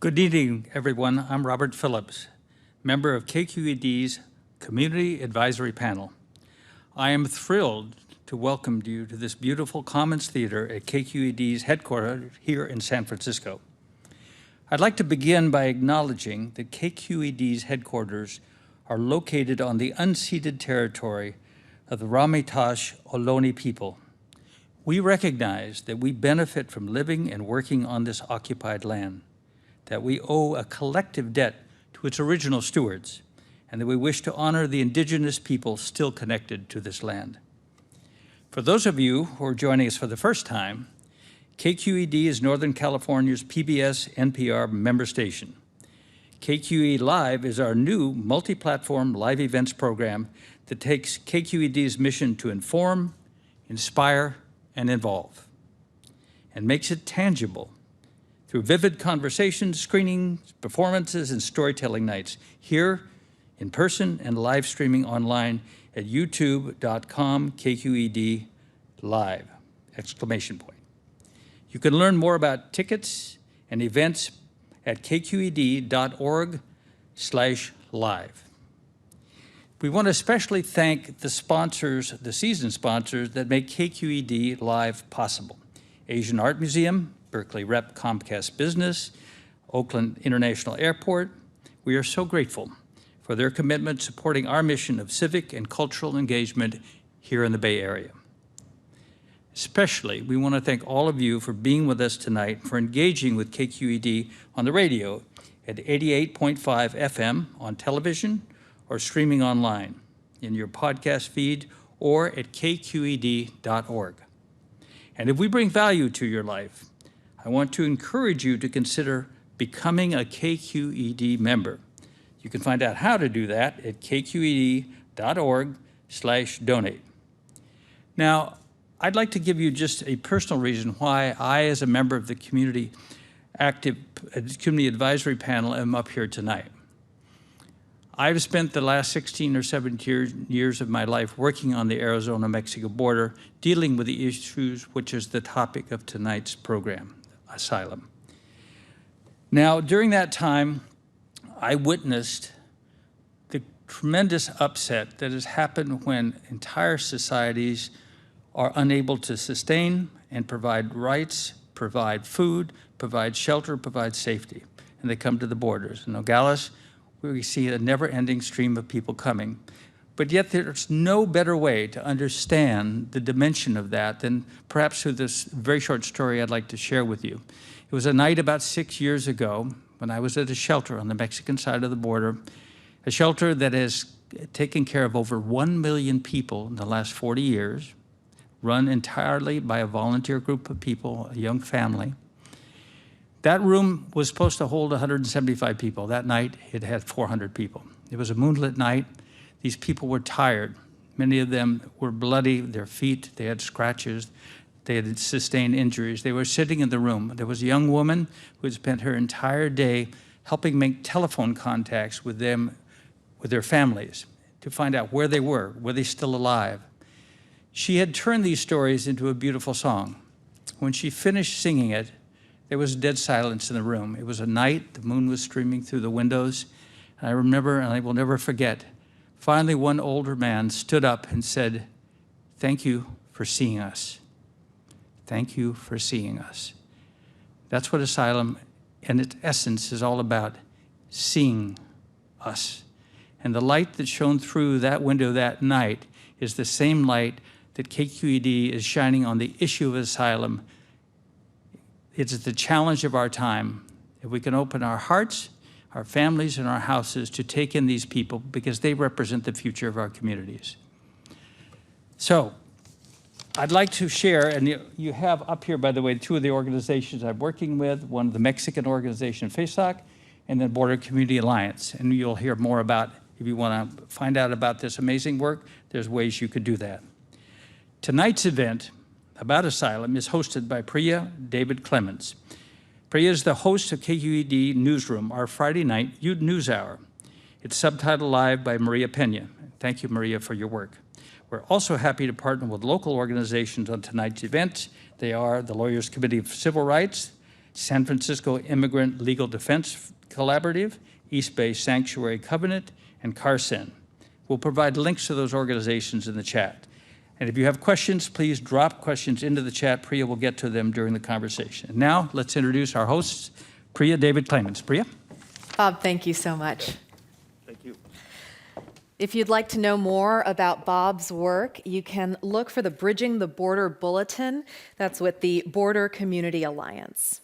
Good evening, everyone. I'm Robert Phillips, member of KQED's Community Advisory Panel. I am thrilled to welcome you to this beautiful Commons Theater at KQED's headquarters here in San Francisco. I'd like to begin by acknowledging that KQED's headquarters are located on the unceded territory of the Ramaytush Ohlone people. We recognize that we benefit from living and working on this occupied land, that we owe a collective debt to its original stewards, and that we wish to honor the indigenous people still connected to this land. For those of you who are joining us for the first time, KQED is Northern California's PBS NPR member station. KQED Live is our new multi-platform live events program that takes KQED's mission to inform, inspire, and involve, and makes it tangible through vivid conversations, screenings, performances, and storytelling nights here in person and live streaming online at youtube.com KQED Live, ! You can learn more about tickets and events at kqed.org/live. We want to especially thank the sponsors, the season sponsors that make KQED Live possible. Asian Art Museum, Berkeley Rep Comcast Business, Oakland International Airport. We are so grateful for their commitment supporting our mission of civic and cultural engagement here in the Bay Area. Especially, we want to thank all of you for being with us tonight, for engaging with KQED on the radio at 88.5 FM, on television, or streaming online in your podcast feed or at kqed.org. And if we bring value to your life, I want to encourage you to consider becoming a KQED member. You can find out how to do that at kqed.org/donate. Now, I'd like to give you just a personal reason why I, as a member of the Community Advisory Panel, am up here tonight. I've spent the last 16 or 17 years of my life working on the Arizona-Mexico border, dealing with the issues which is the topic of tonight's program, asylum. Now, during that time, I witnessed the tremendous upset that has happened when entire societies are unable to sustain and provide rights, provide food, provide shelter, provide safety, and they come to the borders. In Nogales, we see a never-ending stream of people coming. But yet there's no better way to understand the dimension of that than perhaps through this very short story I'd like to share with you. It was a night about 6 years ago when I was at a shelter on the Mexican side of the border, a shelter that has taken care of over 1 million people in the last 40 years, run entirely by a volunteer group of people, a young family. That room was supposed to hold 175 people. That night, it had 400 people. It was a moonlit night. These people were tired. Many of them were bloody, their feet, they had scratches, they had sustained injuries. They were sitting in the room. There was a young woman who had spent her entire day helping make telephone contacts with them, with their families, to find out where they were they still alive? She had turned these stories into a beautiful song. When she finished singing it, there was dead silence in the room. It was a night, the moon was streaming through the windows. And I remember, and I will never forget, finally one older man stood up and said, "Thank you for seeing us. Thank you for seeing us." That's what asylum, in its essence, is all about, seeing us. And the light that shone through that window that night is the same light that KQED is shining on the issue of asylum. It's the challenge of our time. If we can open our hearts, our families, and our houses to take in these people because they represent the future of our communities. So I'd like to share, and you have up here, by the way, two of the organizations I'm working with, one of the Mexican organization, FASOC, and then Border Community Alliance. And you'll hear more about, if you want to find out about this amazing work, there's ways you could do that. Tonight's event about asylum is hosted by Priya David Clemens. Priya is the host of KQED Newsroom, our Friday night news hour. It's subtitled live by Maria Pena. Thank you, Maria, for your work. We're also happy to partner with local organizations on tonight's event. They are the Lawyers Committee of Civil Rights, San Francisco Immigrant Legal Defense Collaborative, East Bay Sanctuary Covenant, and CARSEN. We'll provide links to those organizations in the chat. And if you have questions, please drop questions into the chat. Priya will get to them during the conversation. Now, let's introduce our hosts, Priya, David, Clemens. Priya? Bob, thank you so much. Thank you. If you'd like to know more about Bob's work, you can look for the Bridging the Border Bulletin. That's with the Border Community Alliance.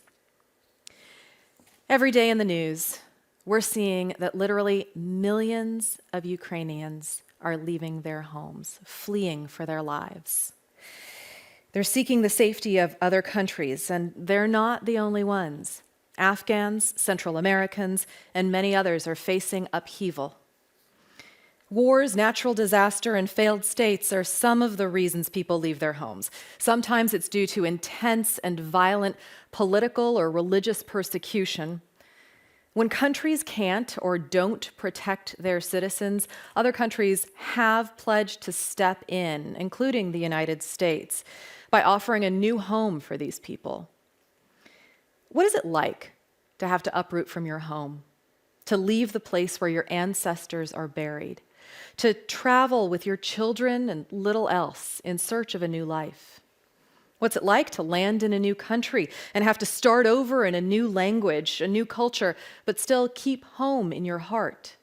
Every day in the news, we're seeing that literally millions of Ukrainians are leaving their homes, fleeing for their lives. They're seeking the safety of other countries, and they're not the only ones. Afghans, Central Americans, and many others are facing upheaval. Wars, natural disaster, and failed states are some of the reasons people leave their homes. Sometimes it's due to intense and violent political or religious persecution. When countries can't or don't protect their citizens, other countries have pledged to step in, including the United States, by offering a new home for these people. What is it like to have to uproot from your home, to leave the place where your ancestors are buried, to travel with your children and little else in search of a new life? What's it like to land in a new country and have to start over in a new language, a new culture, but still keep home in your heart?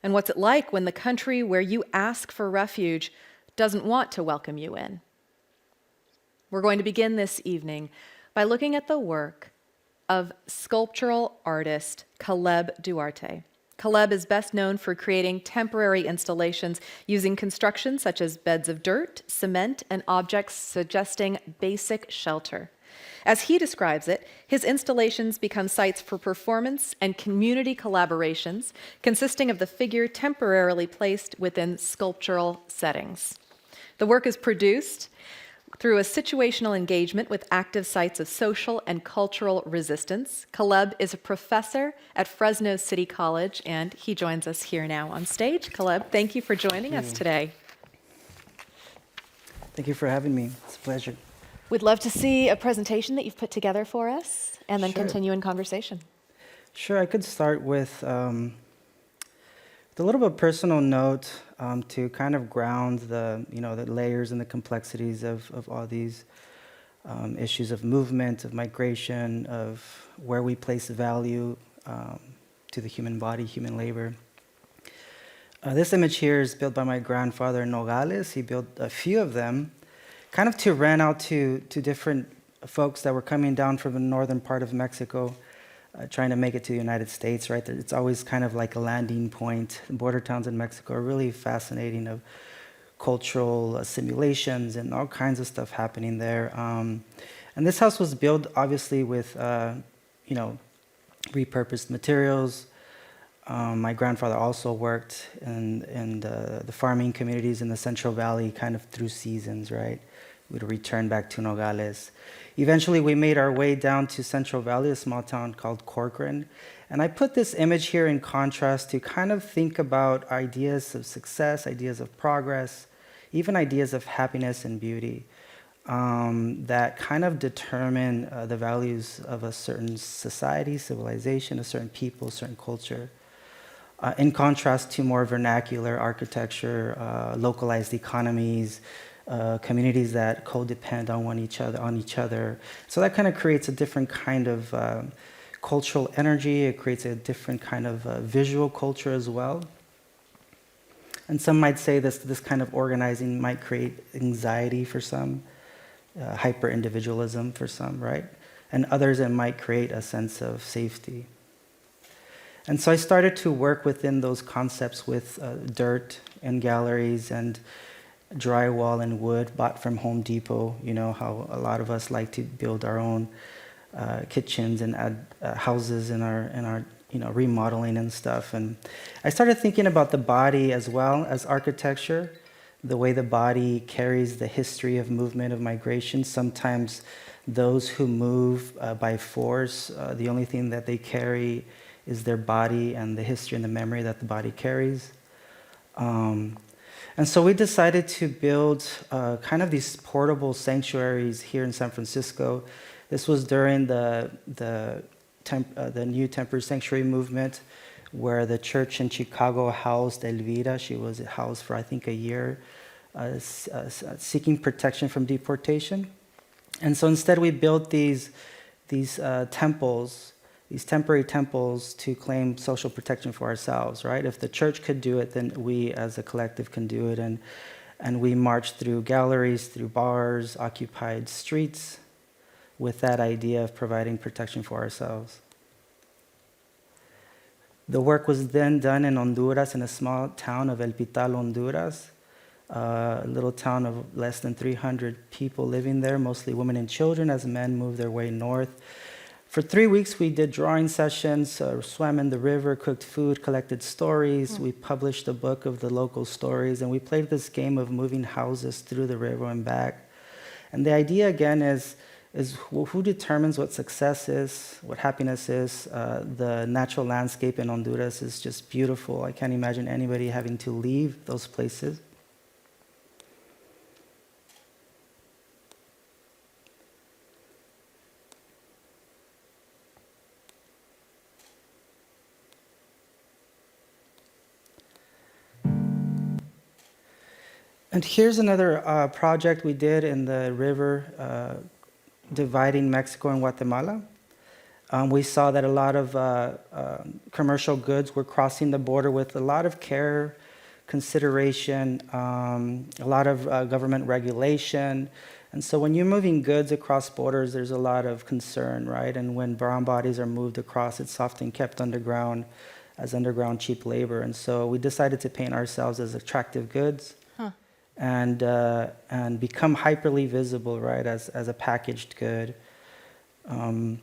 And what's it like when the country where you ask for refuge doesn't want to welcome you in? We're going to begin this evening by looking at the work of sculptural artist Caleb Duarte. Caleb is best known for creating temporary installations using construction such as beds of dirt, cement, and objects suggesting basic shelter. As he describes it, his installations become sites for performance and community collaborations, consisting of the figure temporarily placed within sculptural settings. The work is produced through a situational engagement with active sites of social and cultural resistance. Caleb is a professor at Fresno City College, and he joins us here now on stage. Caleb, thank you for joining us today. Thank you for having me. It's a pleasure. We'd love to see a presentation that you've put together for us, and then Sure. continue in conversation. Sure, I could start with a little bit of personal note to kind of ground the layers and the complexities of all these issues of movement, of migration, of where we place value to the human body, human labor. This image here is built by my grandfather in Nogales. He built a few of them, kind of to rent out to different folks that were coming down from the northern part of Mexico, trying to make it to the United States, right? It's always kind of like a landing point. Border towns in Mexico are really fascinating, of cultural simulations and all kinds of stuff happening there. And this house was built, obviously, with, repurposed materials. My grandfather also worked in the farming communities in the Central Valley, kind of through seasons, right? We'd return back to Nogales. Eventually, we made our way down to Central Valley, a small town called Corcoran. And I put this image here in contrast to kind of think about ideas of success, ideas of progress, even ideas of happiness and beauty that kind of determine the values of a certain society, civilization, a certain people, a certain culture. In contrast to more vernacular architecture, localized economies, communities that codepend on each other. So that kind of creates a different kind of cultural energy. It creates a different kind of visual culture as well. And some might say this kind of organizing might create anxiety for some, hyper-individualism for some, right? And others, it might create a sense of safety. And so I started to work within those concepts with dirt and galleries and drywall and wood bought from Home Depot. You know how a lot of us like to build our own kitchens and add houses in our remodeling and stuff. And I started thinking about the body as well as architecture, the way the body carries the history of movement, of migration. Sometimes those who move by force, the only thing that they carry is their body and the history and the memory that the body carries. And so we decided to build kind of these portable sanctuaries here in San Francisco This was during the new temporary sanctuary movement, where the church in Chicago housed Elvira. She was housed for, I think, a year, seeking protection from deportation. And so instead we built these temples, these temporary temples, to claim social protection for ourselves, right? If the church could do it, then we as a collective can do it. And we marched through galleries, through bars, occupied streets, with that idea of providing protection for ourselves. The work was then done in Honduras, in a small town of El Pital, Honduras, a little town of less than 300 people living there, mostly women and children, as men moved their way north. For 3 weeks, we did drawing sessions, swam in the river, cooked food, collected stories. We published a book of the local stories, and we played this game of moving houses through the river and back. And the idea, again, is who determines what success is, what happiness is. The natural landscape in Honduras is just beautiful. I can't imagine anybody having to leave those places. And here's another project we did in the river dividing Mexico and Guatemala. We saw that a lot of commercial goods were crossing the border with a lot of care, consideration, a lot of government regulation. And so when you're moving goods across borders, there's a lot of concern, right? And when brown bodies are moved across, it's often kept underground as underground cheap labor. And so we decided to paint ourselves as attractive goods. And become hyperly visible, right, as a packaged good. And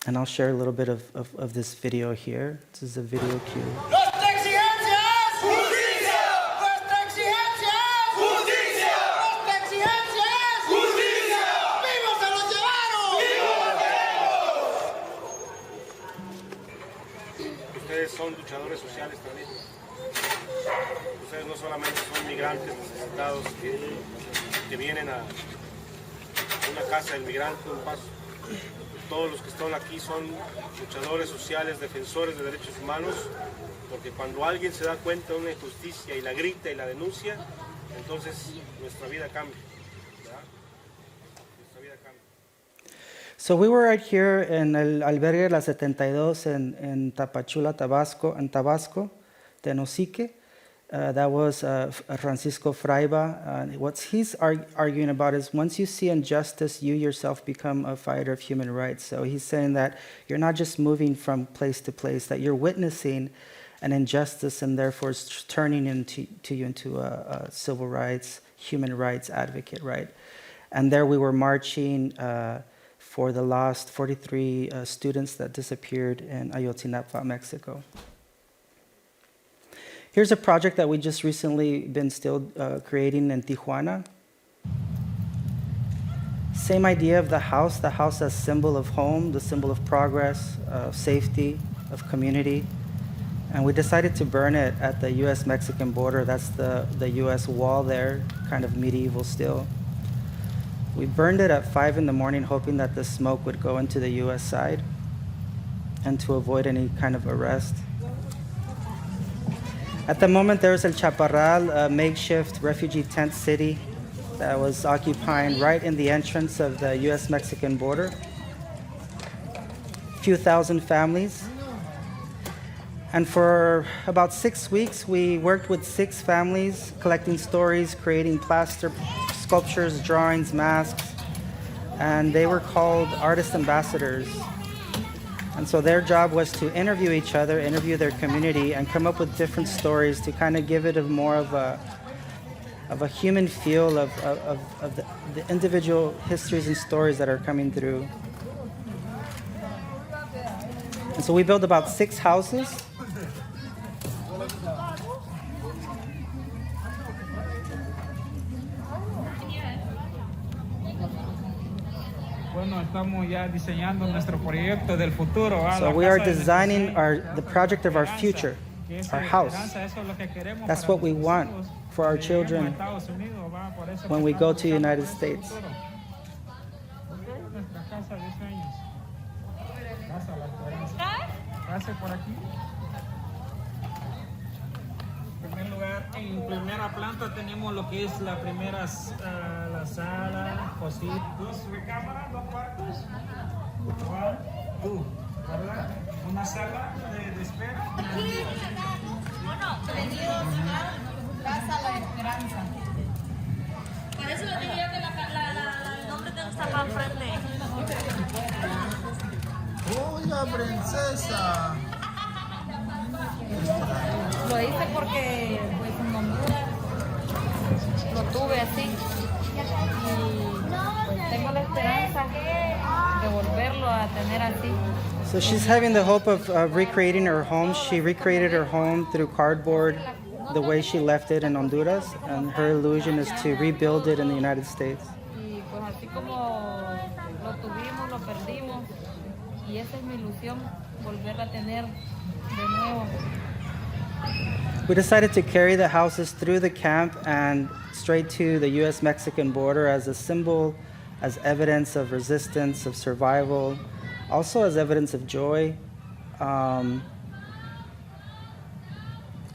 I'll share a little bit of this video here. This is a video cue. Nuestra exigencia es justicia. Nuestra exigencia es justicia. Nuestra exigencia es justicia. ¡Viva se los llevaron! ¡Viva! Ustedes son luchadores sociales también. Ustedes no solamente son migrantes necesitados que vienen a una casa del migrante, un paso. Todos los que están aquí son luchadores sociales, defensores de derechos humanos, porque cuando alguien se da cuenta de una injusticia y la grita y la denuncia, entonces nuestra vida cambia. ¿Verdad? Nuestra vida cambia. So we were right here in el albergue La 72 in Tapachula, Tabasco, Tenosique. That was Francisco Fraiba. What he's arguing about is once you see injustice, you yourself become a fighter of human rights. So he's saying that you're not just moving from place to place, that you're witnessing an injustice and therefore it's turning you into a civil rights, human rights advocate, right? And there we were marching for the lost 43 students that disappeared in Ayotzinapa, Mexico. Here's a project that we just recently been still creating in Tijuana. Same idea of the house as symbol of home, the symbol of progress, of safety, of community. And we decided to burn it at the US-Mexican border. That's the US wall there, kind of medieval still. We burned it at 5 in the morning, hoping that the smoke would go into the US side and to avoid any kind of arrest. At the moment, there was El Chaparral, a makeshift refugee tent city that was occupying right in the entrance of the US-Mexican border. A few thousand families. And for about 6 weeks, we worked with 6 families, collecting stories, creating plaster sculptures, drawings, masks, and they were called artist ambassadors. And so their job was to interview each other, interview their community, and come up with different stories to kind of give it more of a human feel of the individual histories and stories that are coming through. And so we built about 6 houses. So we are designing the project of our future, our house. That's what we want for our children when we go to the United States. Pase por aquí. En primer lugar, en primera planta tenemos lo que es la primera la sala, cocina, dos recámaras, dos cuartos. One, two, ¿verdad? Una sala de espera. Casa La Esperanza. Por eso le diría que el nombre de esta para enfrente. ¡Oiga, princesa! Lo hice porque pues en Honduras lo tuve así y pues tengo la esperanza de volverlo a tener así. So she's having the hope of recreating her home. She recreated her home through cardboard the way she left it in Honduras, and her illusion is to rebuild it in the United States. Y pues así como lo tuvimos, lo perdimos y esa es mi ilusión, volverla a tener de nuevo. We decided to carry the houses through the camp and straight to the U.S.-Mexican border as a symbol, as evidence of resistance, of survival, also as evidence of joy. Because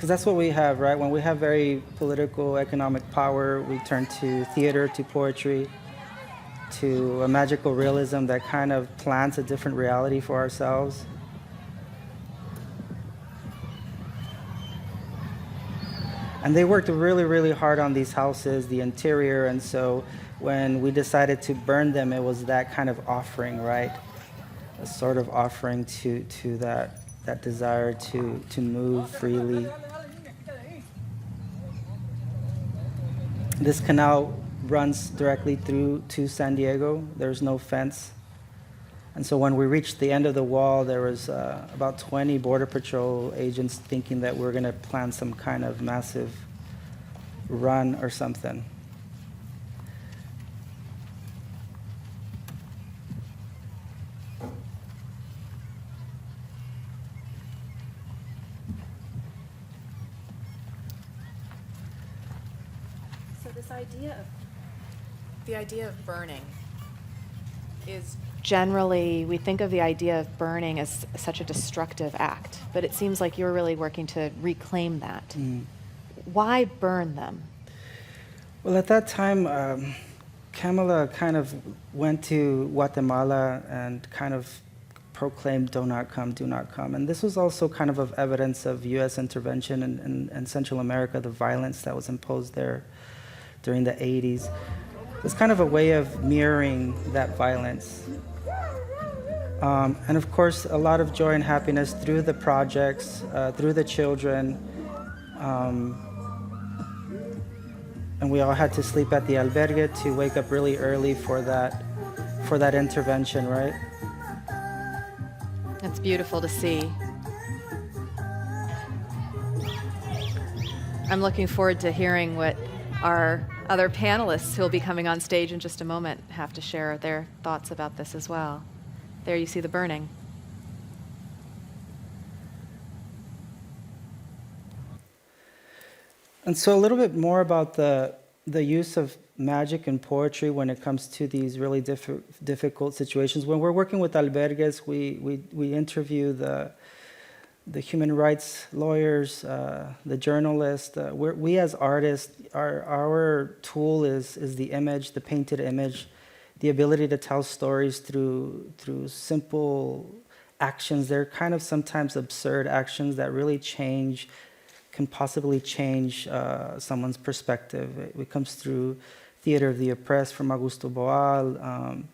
that's what we have, right? When we have very political, economic power, we turn to theater, to poetry, to a magical realism that kind of plants a different reality for ourselves. And they worked really, really hard on these houses, the interior, and so when we decided to burn them, it was that kind of offering, right? A sort of offering to that desire to move freely. This canal runs directly through to San Diego. There's no fence. And so when we reached the end of the wall, there was about 20 Border Patrol agents thinking that we're going to plan some kind of massive run or something. So the idea of burning is generally, we think of the idea of burning as such a destructive act, but it seems like you're really working to reclaim that. Mm. Why burn them? Well, at that time, Kamala kind of went to Guatemala and kind of proclaimed, do not come, do not come. And this was also kind of evidence of U.S. intervention in Central America, the violence that was imposed there during the 80s. It was kind of a way of mirroring that violence. And of course, a lot of joy and happiness through the projects, through the children. And we all had to sleep at the albergue to wake up really early for that intervention, right? It's beautiful to see. I'm looking forward to hearing what our other panelists who will be coming on stage in just a moment have to share their thoughts about this as well. There you see the burning. And so a little bit more about the use of magic and poetry when it comes to these really difficult situations. When we're working with albergues, we interview the human rights lawyers, the journalists. We as artists, our tool is the image, the painted image, the ability to tell stories through simple actions. They're kind of sometimes absurd actions that really can possibly change someone's perspective. It comes through Theater of the Oppressed from Augusto Boal,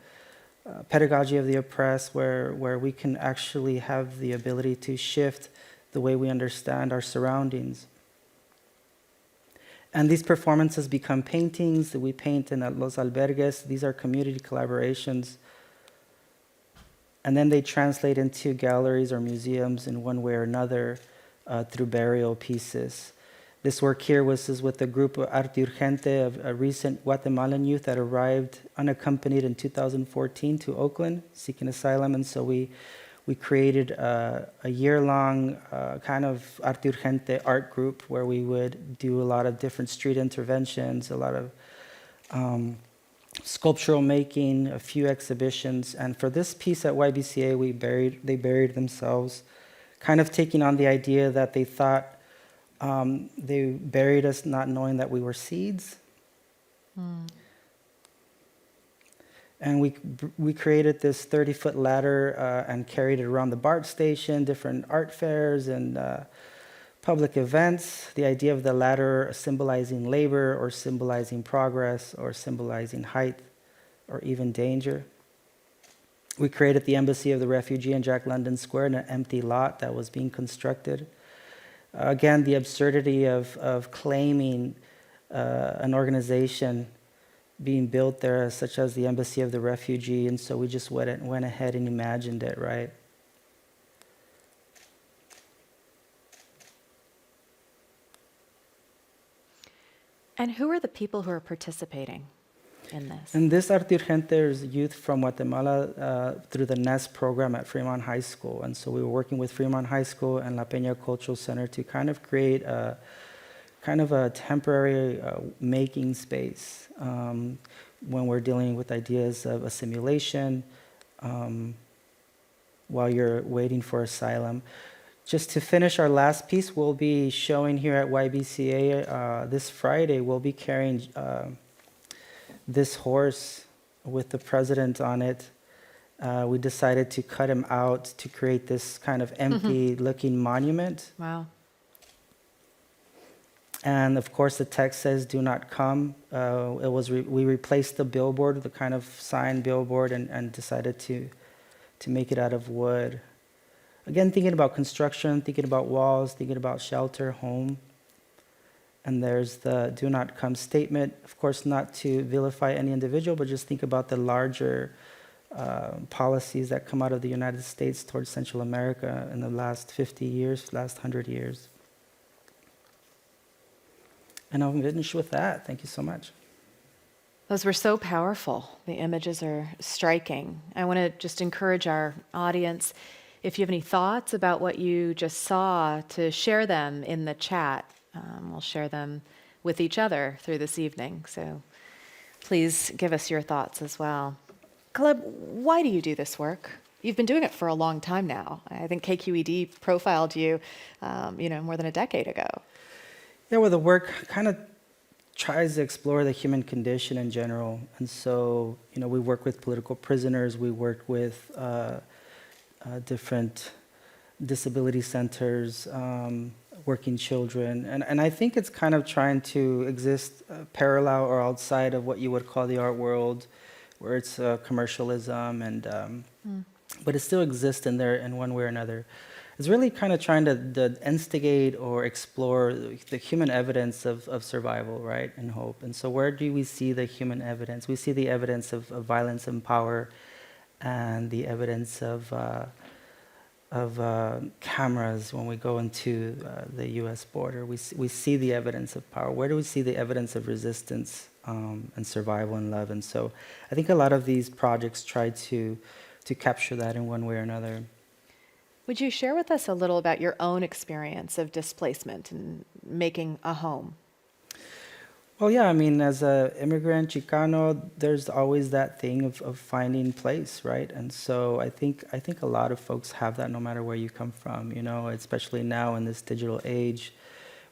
Pedagogy of the Oppressed, where we can actually have the ability to shift the way we understand our surroundings. And these performances become paintings that we paint in Los Albergues. These are community collaborations. And then they translate into galleries or museums in one way or another through burial pieces. This work here is with a group of Arturgente, a recent Guatemalan youth that arrived unaccompanied in 2014 to Oakland seeking asylum. And so we created a year-long kind of Arturgente art group where we would do a lot of different street interventions, a lot of sculptural making, a few exhibitions. And for this piece at YBCA, they buried themselves kind of taking on the idea that they thought they buried us not knowing that we were seeds. And we created this 30-foot ladder and carried it around the BART station, different art fairs and public events. The idea of the ladder symbolizing labor or symbolizing progress or symbolizing height or even danger. We created the Embassy of the Refugee in Jack London Square in an empty lot that was being constructed. Again, the absurdity of claiming an organization being built there, such as the Embassy of the Refugee, and so we just went ahead and imagined it, right? And who are the people who are participating in this? And this Arturgente is youth from Guatemala through the NEST program at Fremont High School. And so we were working with Fremont High School and La Peña Cultural Center to kind of create a temporary making space when we're dealing with ideas of assimilation while you're waiting for asylum. Just to finish our last piece, we'll be showing here at YBCA this Friday. We'll be carrying this horse with the president on it. We decided to cut him out to create this kind of empty-looking monument. Wow. And of course, the text says, "Do not come." We replaced the billboard, the kind of sign billboard, and decided to make it out of wood. Again, thinking about construction, thinking about walls, thinking about shelter, home. And there's the "do not come" statement. Of course, not to vilify any individual, but just think about the larger policies that come out of the United States towards Central America in the last 50 years, last 100 years. And I'll finish with that. Thank you so much. Those were so powerful. The images are striking. I want to just encourage our audience, if you have any thoughts about what you just saw, to share them in the chat. We'll share them with each other through this evening. So please give us your thoughts as well. Caleb, why do you do this work? You've been doing it for a long time now. I think KQED profiled you, more than a decade ago. Yeah, well, the work kind of tries to explore the human condition in general. And so, we work with political prisoners, we work with different disability centers, working children. And I think it's kind of trying to exist parallel or outside of what you would call the art world, where it's commercialism, but it still exists in there in one way or another. It's really kind of trying to instigate or explore the human evidence of survival, right, and hope. And so where do we see the human evidence? We see the evidence of violence and power, and the evidence of cameras when we go into the U.S. border. We see the evidence of power. Where do we see the evidence of resistance and survival and love? And so I think a lot of these projects try to capture that in one way or another. Would you share with us a little about your own experience of displacement and making a home? Well, yeah, as an immigrant Chicano, there's always that thing of finding place, right? And so I think a lot of folks have that no matter where you come from, especially now in this digital age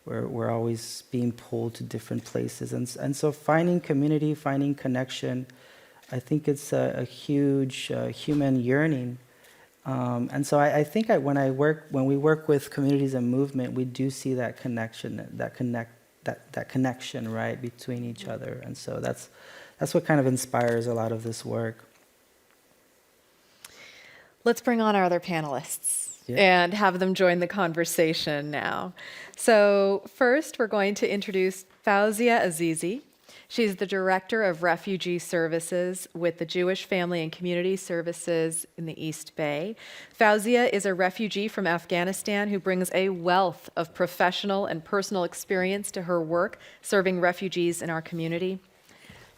where we're always being pulled to different places. And so finding community, finding connection, I think it's a huge human yearning. And so I think when we work with communities and movement, we do see that connection, that connection, right, between each other. And so that's what kind of inspires a lot of this work. Let's bring on our other panelists and have them join the conversation now. So first, we're going to introduce Fouzia Azizi. She's the Director of Refugee Services with the Jewish Family and Community Services in the East Bay. Fouzia is a refugee from Afghanistan who brings a wealth of professional and personal experience to her work serving refugees in our community.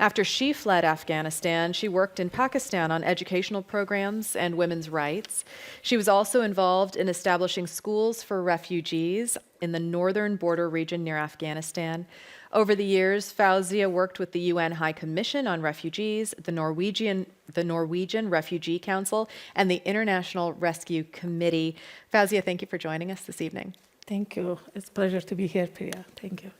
After she fled Afghanistan, she worked in Pakistan on educational programs and women's rights. She was also involved in establishing schools for refugees in the northern border region near Afghanistan. Over the years, Fouzia worked with the UN High Commission on Refugees, the Norwegian Refugee Council, and the International Rescue Committee. Fouzia, thank you for joining us this evening. Thank you. It's a pleasure to be here, Priya. Thank you.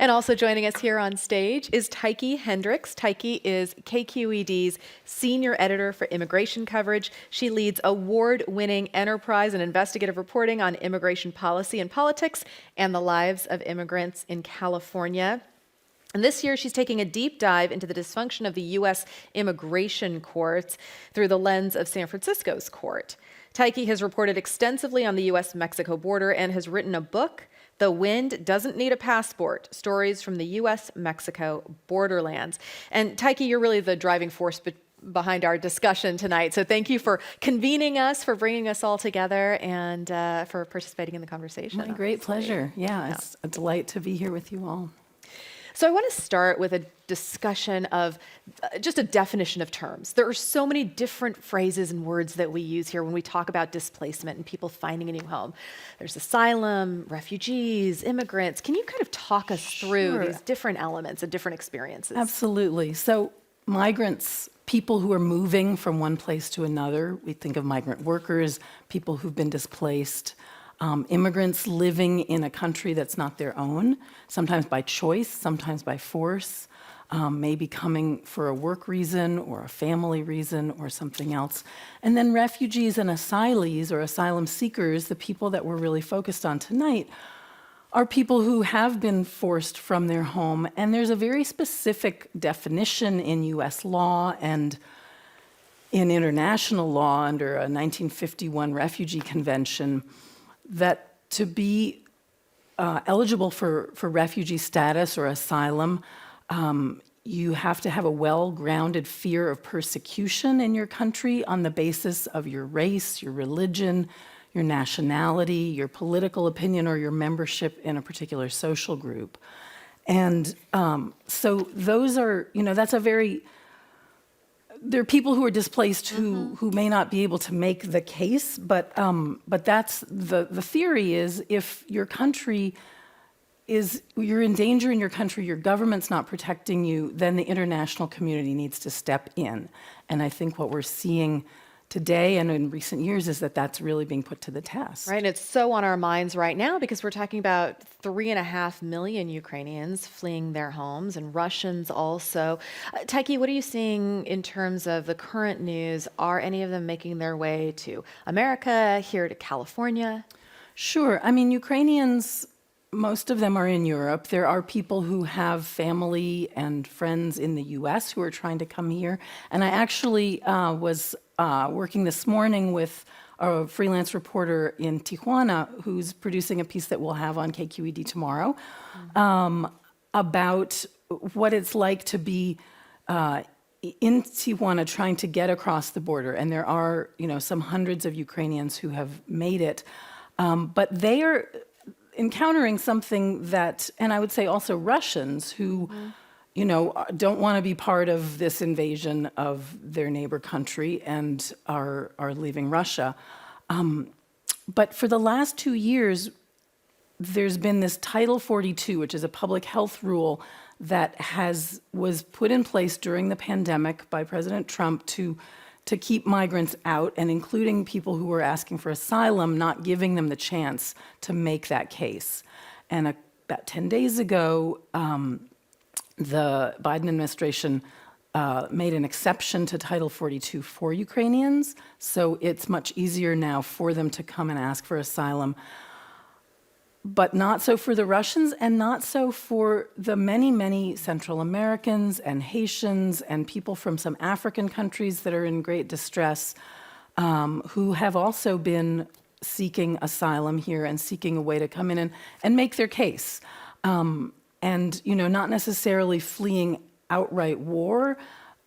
And also joining us here on stage is Tyche Hendricks. Tyche is KQED's senior editor for immigration coverage. She leads award-winning enterprise and investigative reporting on immigration policy and politics and the lives of immigrants in California. And this year, she's taking a deep dive into the dysfunction of the U.S. immigration courts through the lens of San Francisco's court. Tyche has reported extensively on the U.S.-Mexico border and has written a book, The Wind Doesn't Need a Passport, Stories from the U.S.-Mexico Borderlands. And Tyche, you're really the driving force behind our discussion tonight. So thank you for convening us, for bringing us all together, and for participating in the conversation. My great pleasure. Yeah, it's a delight to be here with you all. So I want to start with a discussion of just a definition of terms. There are so many different phrases and words that we use here when we talk about displacement and people finding a new home. There's asylum, refugees, immigrants. Can you kind of talk us through these different elements and different experiences? Absolutely. So migrants, people who are moving from one place to another, we think of migrant workers, people who've been displaced, immigrants living in a country that's not their own, sometimes by choice, sometimes by force, maybe coming for a work reason or a family reason or something else. And then refugees and asylees or asylum seekers, the people that we're really focused on tonight, are people who have been forced from their home. And there's a very specific definition in US law and in international law under a 1951 Refugee Convention that to be eligible for refugee status or asylum, you have to have a well-grounded fear of persecution in your country on the basis of your race, your religion, your nationality, your political opinion, or your membership in a particular social group. And so those are, that's a very, there are people who are displaced who may not be able to make the case, but that's the theory is if your country you're in danger in your country, your government's not protecting you, then the international community needs to step in. And I think what we're seeing today and in recent years is that that's really being put to the test. Right, and it's so on our minds right now because we're talking about 3.5 million Ukrainians fleeing their homes and Russians also. Tyche, what are you seeing in terms of the current news? Are any of them making their way to America, here to California? Sure. I mean, Ukrainians, most of them are in Europe. There are people who have family and friends in the US who are trying to come here. And I actually was working this morning with a freelance reporter in Tijuana who's producing a piece that we'll have on KQED tomorrow about what it's like to be in Tijuana trying to get across the border. And there are, some hundreds of Ukrainians who have made it. But they are encountering something that, and I would say also Russians who, don't want to be part of this invasion of their neighbor country and are leaving Russia. But for the last 2 years, there's been this Title 42, which is a public health rule that was put in place during the pandemic by President Trump to keep migrants out, and including people who were asking for asylum, not giving them the chance to make that case. And about 10 days ago, the Biden administration made an exception to Title 42 for Ukrainians, so it's much easier now for them to come and ask for asylum. But not so for the Russians and not so for the many, many Central Americans and Haitians and people from some African countries that are in great distress who have also been seeking asylum here and seeking a way to come in and make their case. And, not necessarily fleeing outright war,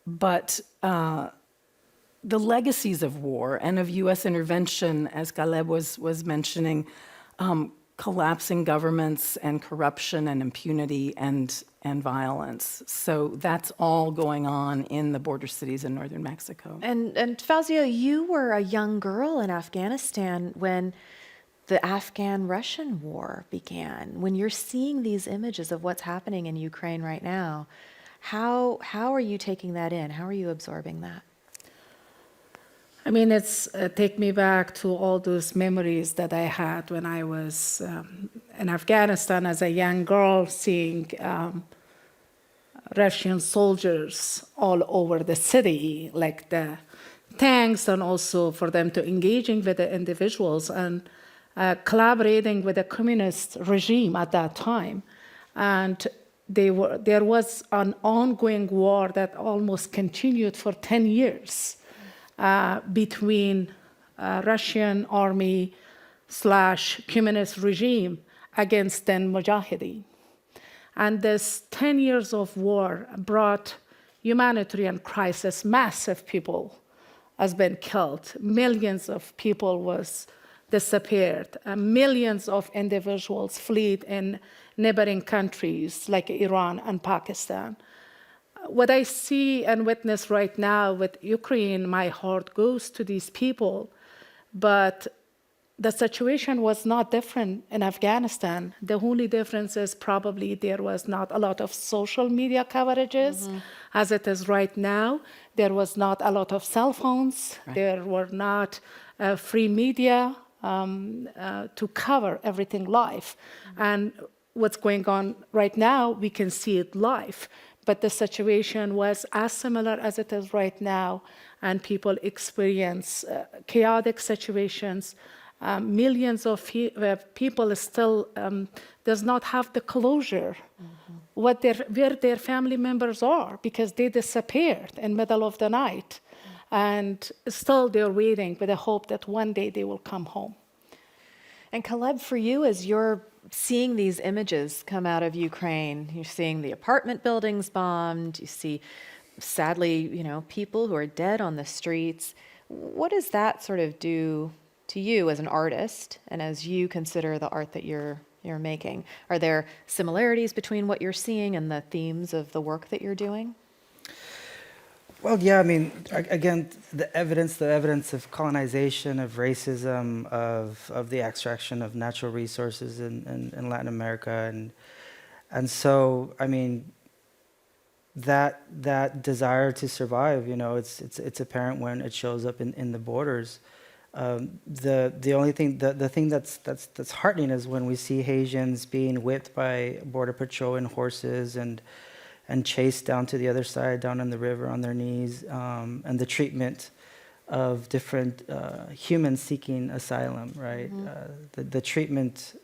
but the legacies of war and of U.S. intervention, as Caleb was mentioning, collapsing governments and corruption and impunity and violence. So that's all going on in the border cities in northern Mexico. And Fouzia, you were a young girl in Afghanistan when the Afghan-Russian war began. When you're seeing these images of what's happening in Ukraine right now, how are you taking that in? How are you absorbing that? I mean, it's take me back to all those memories that I had when I was in Afghanistan as a young girl, seeing Russian soldiers all over the city, like the tanks, and also for them to engaging with the individuals and collaborating with the communist regime at that time. And there was an ongoing war that almost continued for 10 years. Between Russian army / communist regime against the Mujahideen. And this 10 years of war brought humanitarian crisis. Massive people has been killed. Millions of people was disappeared. Millions of individuals fled in neighboring countries like Iran and Pakistan. What I see and witness right now with Ukraine, my heart goes to these people, but the situation was not different in Afghanistan. The only difference is probably there was not a lot of social media coverages as it is right now. There was not a lot of cell phones. Right. There were not free media to cover everything live. And what's going on right now, we can see it live. But the situation was as similar as it is right now, and people experience chaotic situations. Millions of people still does not have the closure where their family members are, because they disappeared in the middle of the night. And still they're waiting with the hope that one day they will come home. And Caleb, for you, as you're seeing these images come out of Ukraine, you're seeing the apartment buildings bombed, you see, sadly, people who are dead on the streets. What does that sort of do to you as an artist and as you consider the art that you're making? Are there similarities between what you're seeing and the themes of the work that you're doing? Well, yeah, I mean, again, the evidence of colonization, of racism, of the extraction of natural resources in Latin America, and so, I mean, that desire to survive, it's apparent when it shows up in the borders. The only thing, the thing that's heartening is when we see Haitians being whipped by Border Patrol and horses and chased down to the other side, down in the river on their knees, and the treatment of different humans seeking asylum, right? The treatment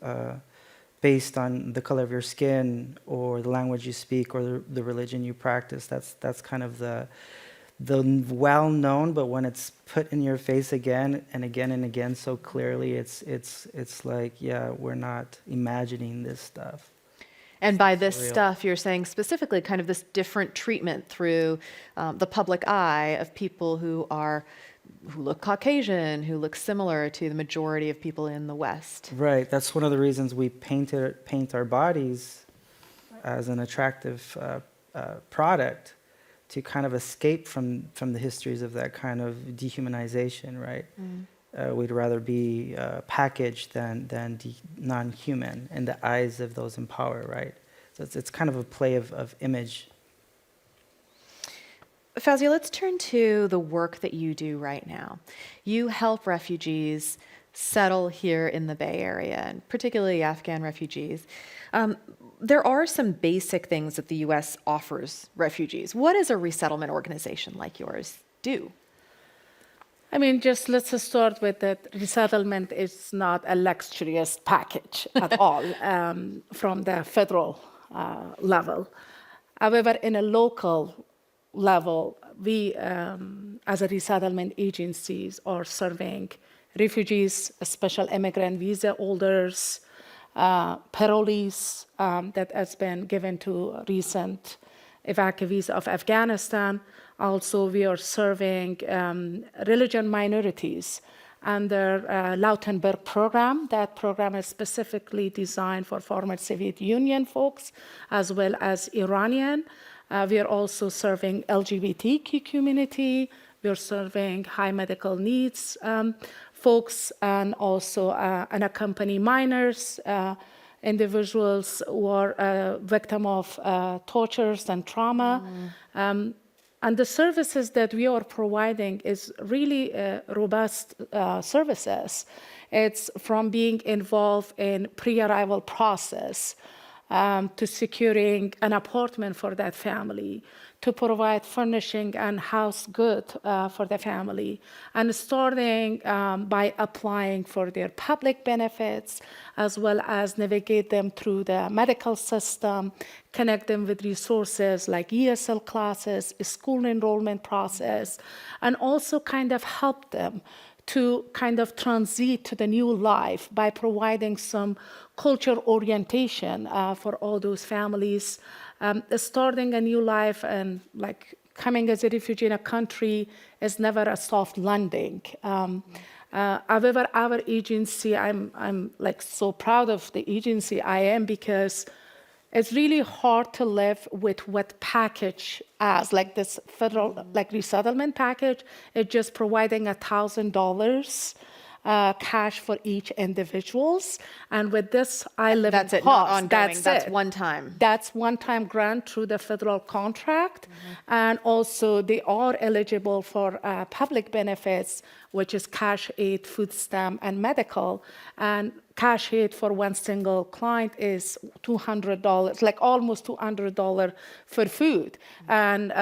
based on the color of your skin or the language you speak or the religion you practice, that's kind of the well-known, but when it's put in your face again and again and again so clearly, it's like, yeah, we're not imagining this stuff. And by this stuff, you're saying specifically kind of this different treatment through the public eye of people who look Caucasian, who look similar to the majority of people in the West. Right. That's one of the reasons we paint our bodies as an attractive product, to kind of escape from the histories of that kind of dehumanization, right? We'd rather be packaged than non-human in the eyes of those in power, right? So it's kind of a play of image. Fouzia, let's turn to the work that you do right now. You help refugees settle here in the Bay Area, and particularly Afghan refugees. There are some basic things that the U.S. offers refugees. What does a resettlement organization like yours do? I mean, just let's start with that resettlement is not a luxurious package at all from the federal level. However, in a local level, we, as a resettlement agencies, are serving refugees, special immigrant visa holders, parolees that has been given to recent evacuees of Afghanistan. Also, we are serving religion minorities under Lautenberg program. That program is specifically designed for former Soviet Union folks as well as Iranian. We are also serving LGBTQ community. We are serving high medical needs folks, and also unaccompanied minors, individuals who are victim of tortures and trauma. And the services that we are providing is really robust services. It's from being involved in pre-arrival process to securing an apartment for that family, to provide furnishing and house good for the family, and starting by applying for their public benefits, as well as navigate them through the medical system, connect them with resources like ESL classes, school enrollment process, and also kind of help them to kind of transit to the new life by providing some culture orientation for all those families. Starting a new life and like coming as a refugee in a country is never a soft landing. However, our agency, I'm like so proud of the agency I am, because it's really hard to live with what package as, like this federal like resettlement package. It's just providing $1,000 cash for each individuals, and with this I live That's in it, not cost. ongoing. That's it. one time. That's one-time grant through the federal contract, and also they are eligible for public benefits, which is cash aid, food stamp, and medical. And cash aid for one single client is $200, like almost $200 for food, and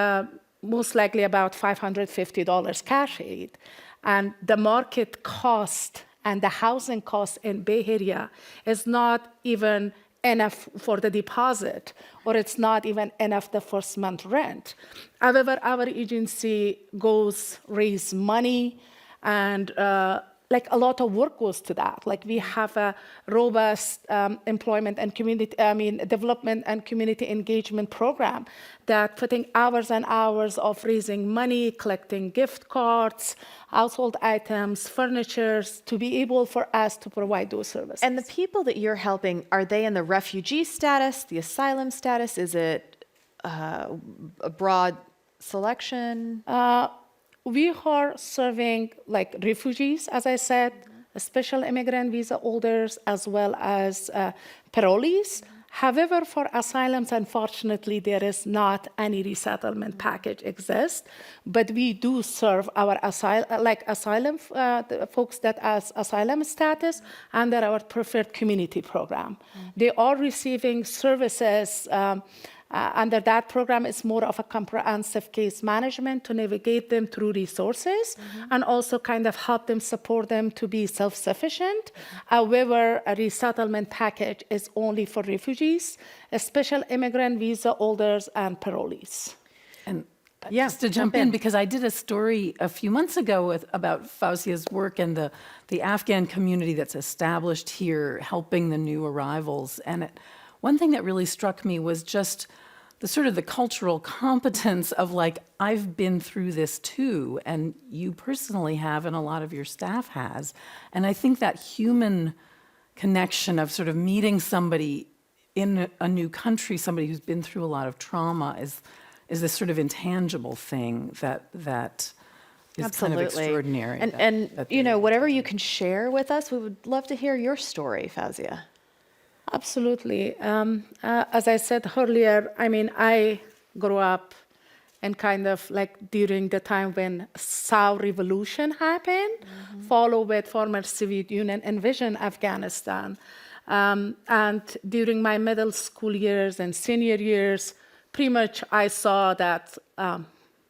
most likely about $550 cash aid. And the market cost and the housing cost in Bay Area is not even enough for the deposit, or it's not even enough the first month rent. However, our agency goes raise money, and like a lot of work goes to that. Like we have a robust employment and development and community engagement program that putting hours and hours of raising money, collecting gift cards, household items, furnitures, to be able for us to provide those services. And the people that you're helping, are they in the refugee status, the asylum status? Is it a broad selection? We are serving like refugees, as I said, special immigrant visa holders, as well as parolees. However, for asylums, unfortunately, there is not any resettlement package exist, but we do serve our asylum folks that has asylum status under our preferred community program. They are receiving services under that program. Is more of a comprehensive case management to navigate them through resources and also kind of help them, support them to be self-sufficient. However, a resettlement package is only for refugees, special immigrant visa holders, and parolees. And just to jump in, because I did a story a few months ago about Fouzia's work and the Afghan community that's established here, helping the new arrivals. And one thing that really struck me was just the sort of the cultural competence of like, I've been through this too, and you personally have, and a lot of your staff has. And I think that human connection of sort of meeting somebody in a new country, somebody who's been through a lot of trauma, is this sort of intangible thing that is Absolutely. kind of extraordinary. And you know, whatever you can share with us, we would love to hear your story, Fouzia. Absolutely. As I said earlier, I mean, I grew up and kind of like during the time when South Revolution happened, followed with former Soviet Union invasion Afghanistan. And during my middle school years and senior years, pretty much I saw that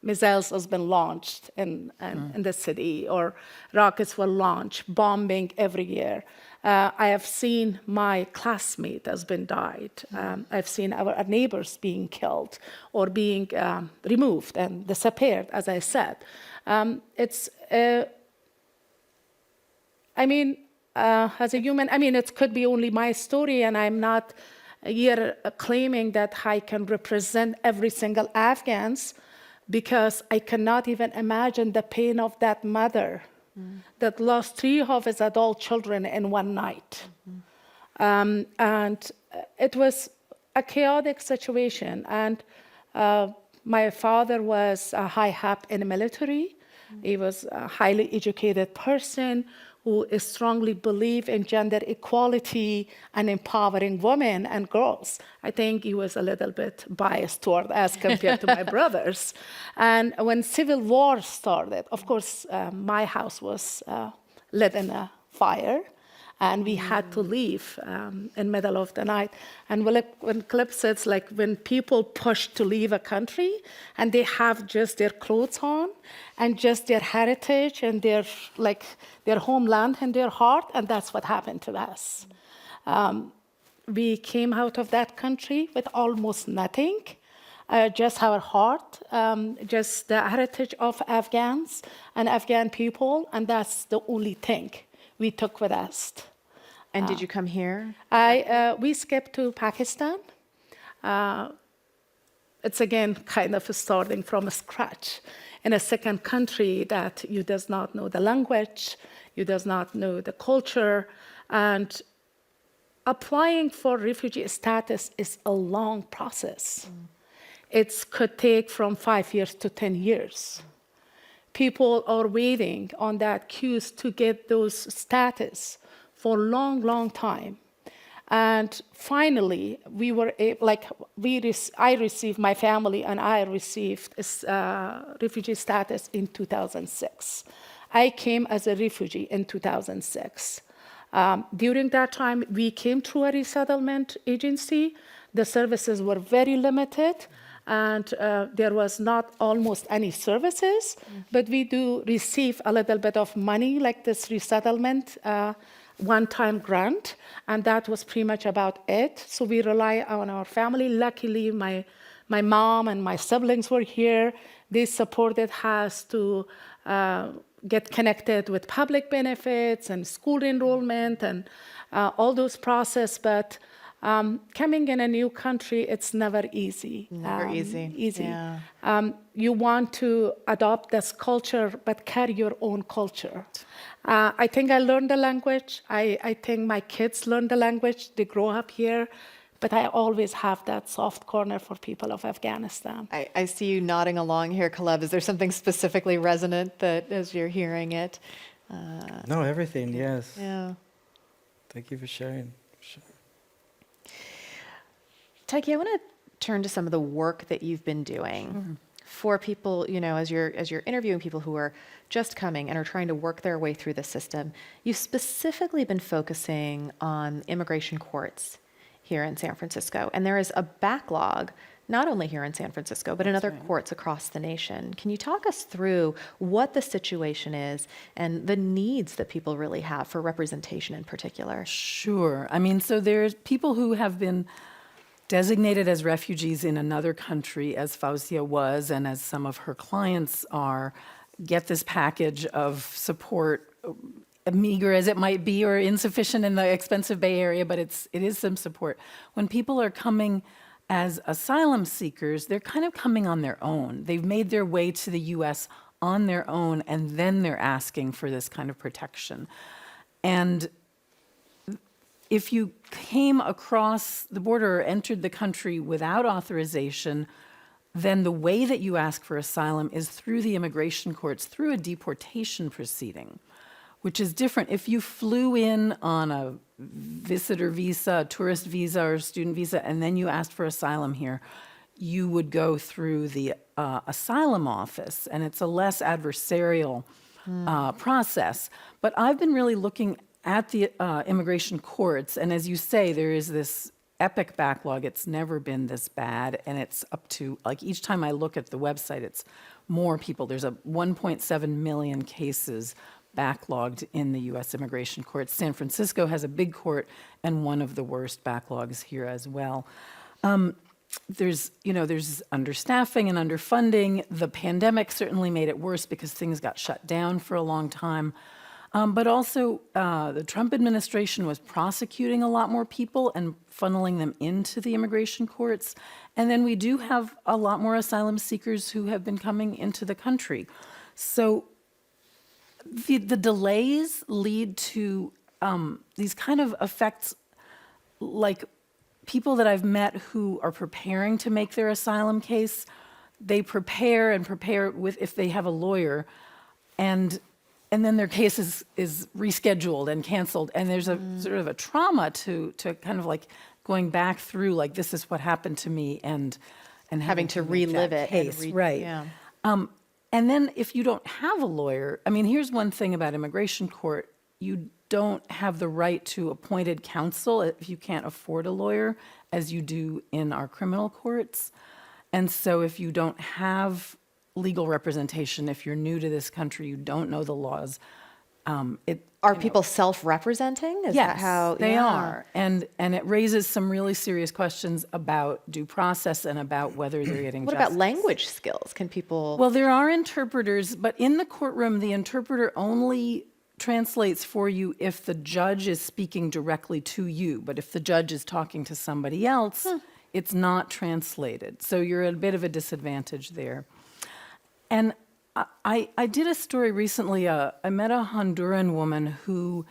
missiles has been launched in the city, or rockets were launched, bombing every year. I have seen my classmate has been died. I've seen our neighbors being killed or being removed and disappeared, as I said. As a human, it could be only my story, and I'm not here claiming that I can represent every single Afghans, because I cannot even imagine the pain of that mother that lost 3 of his adult children in one night. And it was a chaotic situation. And my father was a high hap in the military. He was a highly educated person who strongly believed in gender equality and empowering women and girls. I think he was a little bit biased toward as compared to my brothers. And when civil war started, of course, my house was lit in a fire, and we had to leave in middle of the night. And when Caleb says, like, when people push to leave a country and they have just their clothes on and just their heritage and their homeland in their heart, and that's what happened to us. We came out of that country with almost nothing, just our heart, just the heritage of Afghans and Afghan people, and that's the only thing we took with us. And did you come here? We skipped to Pakistan. It's again kind of starting from scratch in a second country that you does not know the language, you does not know the culture, and applying for refugee status is a long process. It could take from 5 years to 10 years. People are waiting on that queues to get those status for a long, long time. And finally, we were I received, my family and I received refugee status in 2006. I came as a refugee in 2006. During that time, we came through a resettlement agency. The services were very limited, and there was not almost any services, but we do receive a little bit of money, like this resettlement one-time grant, and that was pretty much about it. So we rely on our family. Luckily, my mom and my siblings were here. They supported us to get connected with public benefits and school enrollment and all those processes. But coming in a new country, it's never easy. Never easy. Yeah. You want to adopt this culture, but carry your own culture. I think I learned the language. I think my kids learn the language. They grow up here. But I always have that soft corner for people of Afghanistan. I see you nodding along here, Caleb. Is there something specifically resonant that as you're hearing it? No, everything, yes. Yeah. Thank you for sharing. Tyche, I want to turn to some of the work that you've been doing for people, as you're interviewing people who are just coming and are trying to work their way through the system. You've specifically been focusing on immigration courts here in San Francisco, and there is a backlog not only here in San Francisco, but in other courts across the nation. Can you talk us through what the situation is and the needs that people really have for representation in particular? Sure. So there's people who have been designated as refugees in another country, as Fouzia was, and as some of her clients are, get this package of support, meager as it might be or insufficient in the expensive Bay Area, but it is some support. When people are coming as asylum seekers, they're kind of coming on their own. They've made their way to the U.S. on their own, and then they're asking for this kind of protection. And if you came across the border or entered the country without authorization, then the way that you ask for asylum is through the immigration courts, through a deportation proceeding, which is different. If you flew in on a visitor visa, a tourist visa, or student visa, and then you asked for asylum here, you would go through the asylum office, and it's a less adversarial process. But I've been really looking at the immigration courts, and as you say, there is this epic backlog. It's never been this bad, and it's up to, each time I look at the website, it's more people. There's a 1.7 million cases backlogged in the U.S. immigration courts. San Francisco has a big court and one of the worst backlogs here as well. There's understaffing and underfunding. The pandemic certainly made it worse because things got shut down for a long time. But also, the Trump administration was prosecuting a lot more people and funneling them into the immigration courts. And then we do have a lot more asylum seekers who have been coming into the country. So the delays lead to these kind of effects, like people that I've met who are preparing to make their asylum case, they prepare with, if they have a lawyer, and then their case is rescheduled and canceled, and there's a sort of a trauma to kind of like going back through, like, this is what happened to me, and Having to make relive that it. and case, right. Yeah. And then if you don't have a lawyer, I mean, here's one thing about immigration court: you don't have the right to appointed counsel if you can't afford a lawyer, as you do in our criminal courts. And so if you don't have legal representation, if you're new to this country, you don't know the laws, Are people self-representing? Is that yes, how they yeah. are. And it raises some really serious questions about due process and about whether they're getting What justice. about language skills? Can people? Well, there are interpreters, but in the courtroom, the interpreter only translates for you if the judge is speaking directly to you. But if the judge is talking to somebody else, it's not translated. So you're at a bit of a disadvantage there. And I did a story recently. I met a Honduran woman who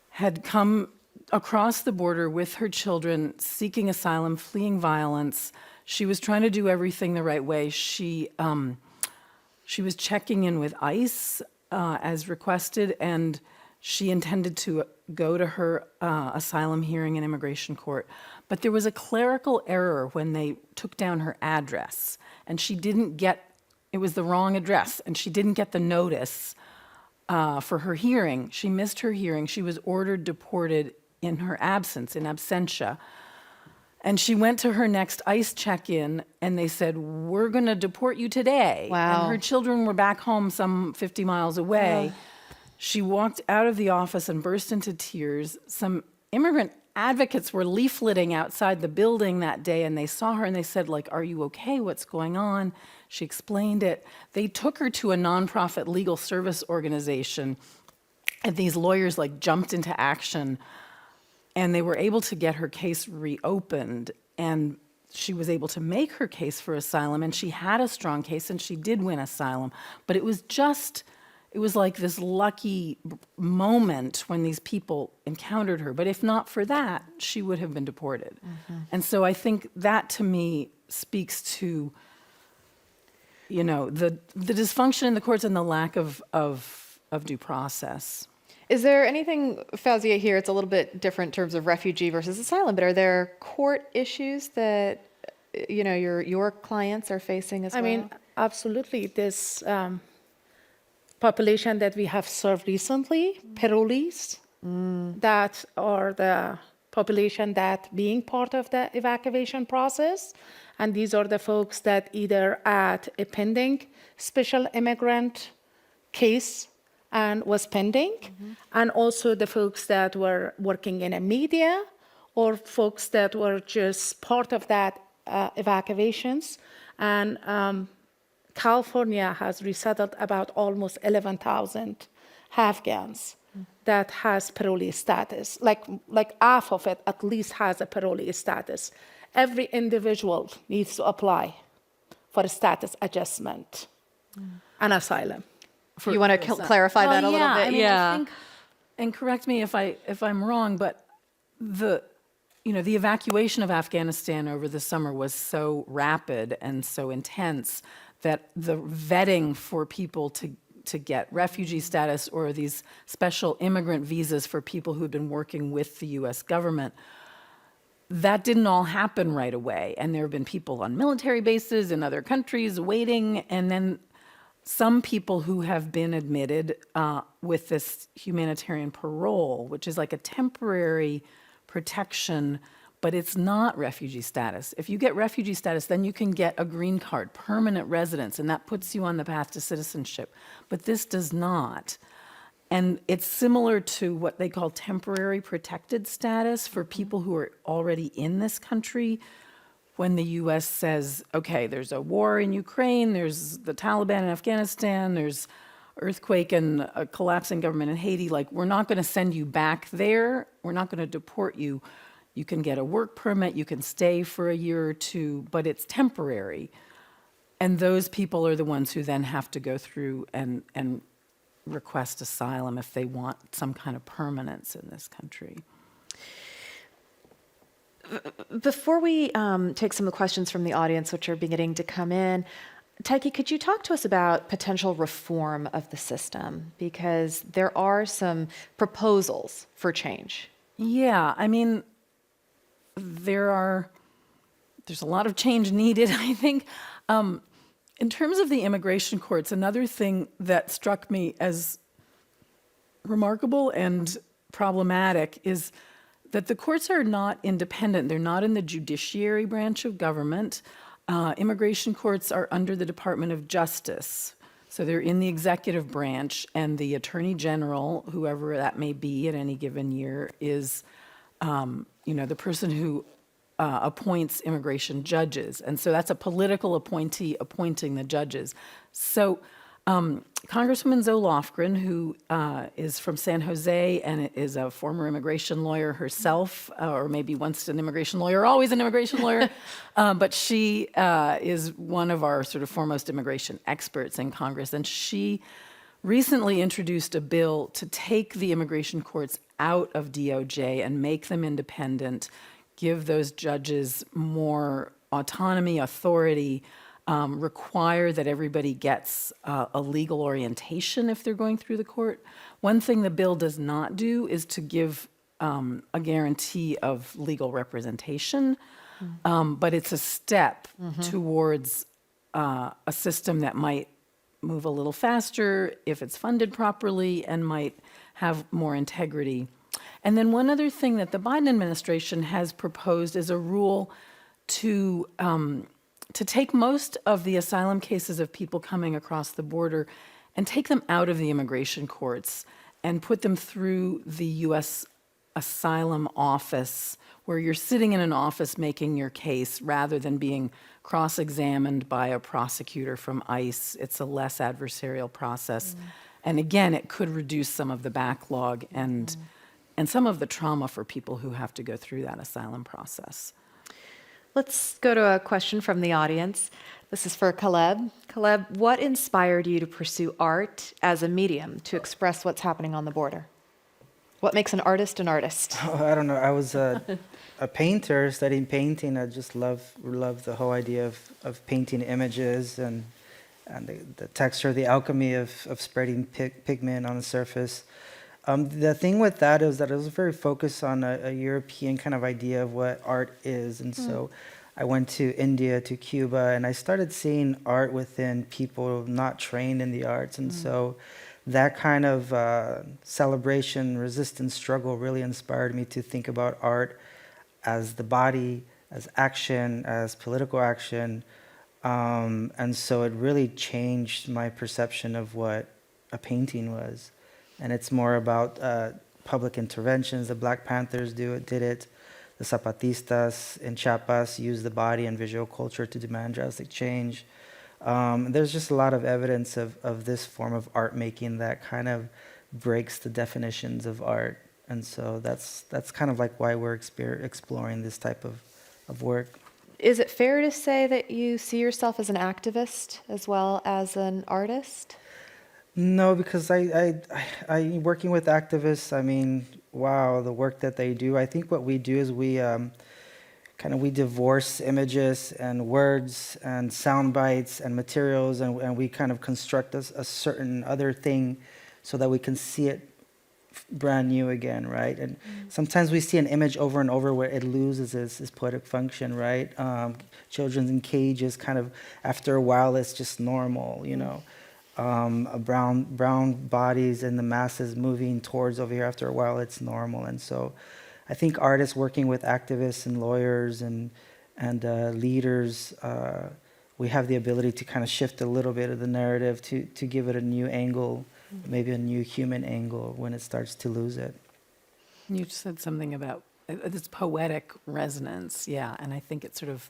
had come across the border with her children, seeking asylum, fleeing violence. She was trying to do everything the right way. She was checking in with ICE as requested, and she intended to go to her asylum hearing in immigration court. But there was a clerical error when they took down her address, and she didn't get, it was the wrong address, and she didn't get the notice for her hearing. She missed her hearing. She was ordered deported in her absence, in absentia. And she went to her next ICE check-in, and they said, "We're going to deport you today." Wow. And her children were back home some 50 miles away. She walked out of the office and burst into tears. Some immigrant advocates were leafleting outside the building that day, and they saw her and they said, like, "Are you okay? What's going on?" She explained it. They took her to a nonprofit legal service organization, and these lawyers like jumped into action, and they were able to get her case reopened, and she was able to make her case for asylum, and she had a strong case, and she did win asylum. But it was like this lucky moment when these people encountered her. But if not for that, she would have been deported. And so I think that, to me, speaks to, you know, the dysfunction in the courts and the lack of due process. Is there anything, Fouzia, here, it's a little bit different in terms of refugee versus asylum, but are there court issues that, you know, your clients are facing as well? I mean, absolutely. This population that we have served recently, parolees, that are the population that being part of the evacuation process. And these are the folks that either at a pending special immigrant case and was pending, and also the folks that were working in a media, or folks that were just part of that evacuations. And California has resettled about almost 11,000 Afghans that has parolee status. Like half of it at least has a parolee status. Every individual needs to apply for a status adjustment and asylum. You want to clarify that a little bit? I mean, I think, and correct me if I'm wrong, but the evacuation of Afghanistan over the summer was so rapid and so intense that the vetting for people to get refugee status or these special immigrant visas for people who'd been working with the U.S. government, that didn't all happen right away. And there have been people on military bases in other countries waiting, and then some people who have been admitted with this humanitarian parole, which is like a temporary protection, but it's not refugee status. If you get refugee status, then you can get a green card, permanent residence, and that puts you on the path to citizenship. But this does not. And it's similar to what they call temporary protected status for people who are already in this country. When the U.S. says, okay, there's a war in Ukraine, there's the Taliban in Afghanistan, there's earthquake and a collapsing government in Haiti, like, we're not going to send you back there. We're not going to deport you. You can get a work permit, you can stay for a year or two, but it's temporary. And those people are the ones who then have to go through and request asylum if they want some kind of permanence in this country. Before we take some of the questions from the audience, which are beginning to come in, Tyche, could you talk to us about potential reform of the system? Because there are some proposals for change. Yeah, I mean, there's a lot of change needed, I think. In terms of the immigration courts, another thing that struck me as remarkable and problematic is that the courts are not independent. They're not in the judiciary branch of government. Immigration courts are under the Department of Justice. So they're in the executive branch, and the Attorney General, whoever that may be at any given year, is the person who appoints immigration judges. And so that's a political appointee appointing the judges. So Congresswoman Zoe Lofgren, who is from San Jose and is a former immigration lawyer herself, or maybe once an immigration lawyer, always an immigration lawyer, but she is one of our sort of foremost immigration experts in Congress. And she recently introduced a bill to take the immigration courts out of DOJ and make them independent, give those judges more autonomy, authority, require that everybody gets a legal orientation if they're going through the court. One thing the bill does not do is to give a guarantee of legal representation, but it's a step towards a system that might move a little faster if it's funded properly and might have more integrity. And then one other thing that the Biden administration has proposed is a rule to take most of the asylum cases of people coming across the border and take them out of the immigration courts and put them through the U.S. Asylum Office, where you're sitting in an office making your case rather than being cross-examined by a prosecutor from ICE. It's a less adversarial process. And again, it could reduce some of the backlog and some of the trauma for people who have to go through that asylum process. Let's go to a question from the audience. This is for Caleb. Caleb, what inspired you to pursue art as a medium to express what's happening on the border? What makes an artist an artist? Oh, I don't know. I was a painter studying painting. I just love the whole idea of painting images and the texture, the alchemy of spreading pigment on the surface. The thing with that is that I was very focused on a European kind of idea of what art is. And so I went to India, to Cuba, and I started seeing art within people not trained in the arts. And so that kind of celebration, resistance, struggle really inspired me to think about art as the body, as action, as political action. And so it really changed my perception of what a painting was. And it's more about public interventions. The Black Panthers did it. The Zapatistas in Chiapas used the body and visual culture to demand drastic change. There's just a lot of evidence of this form of art making that kind of breaks the definitions of art. And so that's kind of like why we're exploring this type of work. Is it fair to say that you see yourself as an activist as well as an artist? No, because I working with activists, I mean, wow, the work that they do. I think what we do is we divorce images and words and sound bites and materials, and we kind of construct a certain other thing so that we can see it brand new again, right? And sometimes we see an image over and over where it loses its poetic function, right? Children in cages, kind of after a while, it's just normal, you know. Brown bodies and the masses moving towards over here, after a while it's normal. And so I think artists working with activists and lawyers and leaders, we have the ability to kind of shift a little bit of the narrative to give it a new angle, maybe a new human angle when it starts to lose it. You said something about this poetic resonance, yeah, and I think it sort of,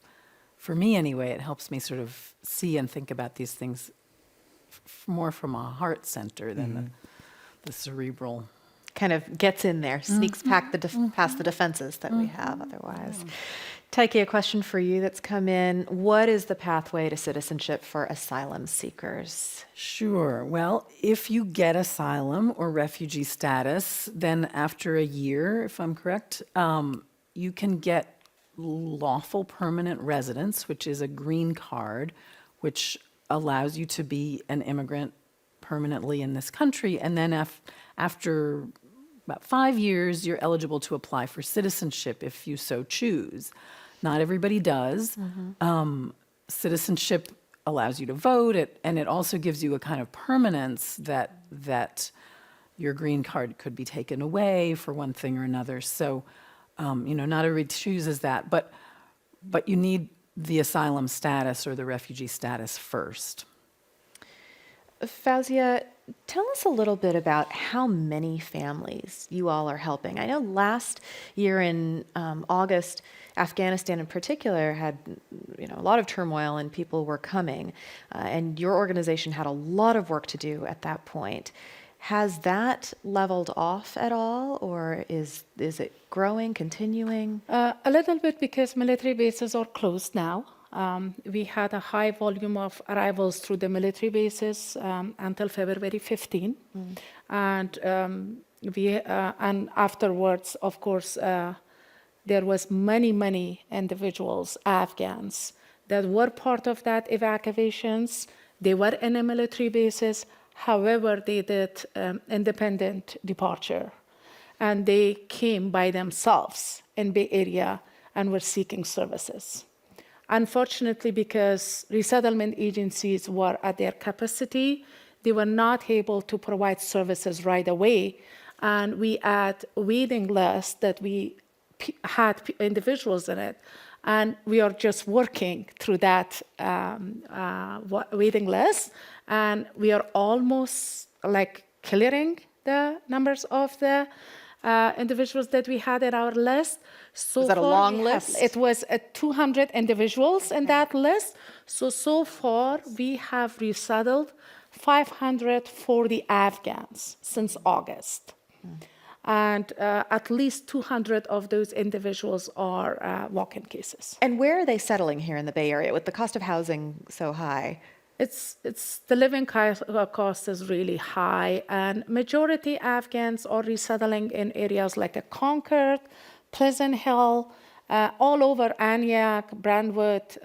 for me anyway, it helps me sort of see and think about these things more from a heart center than the cerebral. Kind of gets in there, sneaks past the defenses that we have otherwise. Tyche, a question for you that's come in. What is the pathway to citizenship for asylum seekers? Sure. Well, if you get asylum or refugee status, then after a year, if I'm correct, you can get lawful permanent residence, which is a green card, which allows you to be an immigrant permanently in this country. And then after about 5 years, you're eligible to apply for citizenship if you so choose. Not everybody does. Citizenship allows you to vote, and it also gives you a kind of permanence that your green card could be taken away for one thing or another. So, not everybody chooses that, but you need the asylum status or the refugee status first. Fouzia, tell us a little bit about how many families you all are helping. I know last year in August, Afghanistan in particular had a lot of turmoil and people were coming, and your organization had a lot of work to do at that point. Has that leveled off at all, or is it growing, continuing? A little bit, because military bases are closed now. We had a high volume of arrivals through the military bases until February 15. And and afterwards, of course, there was many individuals, Afghans, that were part of that evacuations. They were in the military bases. However, they did independent departure, and they came by themselves in Bay Area and were seeking services. Unfortunately, because resettlement agencies were at their capacity, they were not able to provide services right away. And we had a waiting list that we had individuals in it. And we are just working through that waiting list. And we are almost clearing the numbers of the individuals that we had in our list. So was that a long list? It was 200 individuals in that list. So far, we have resettled 540 Afghans since August. And at least 200 of those individuals are walk-in cases. And where are they settling here in the Bay Area with the cost of housing so high? It's the living cost is really high, and majority Afghans are resettling in areas like Concord, Pleasant Hill, all over Antioch, Brentwood,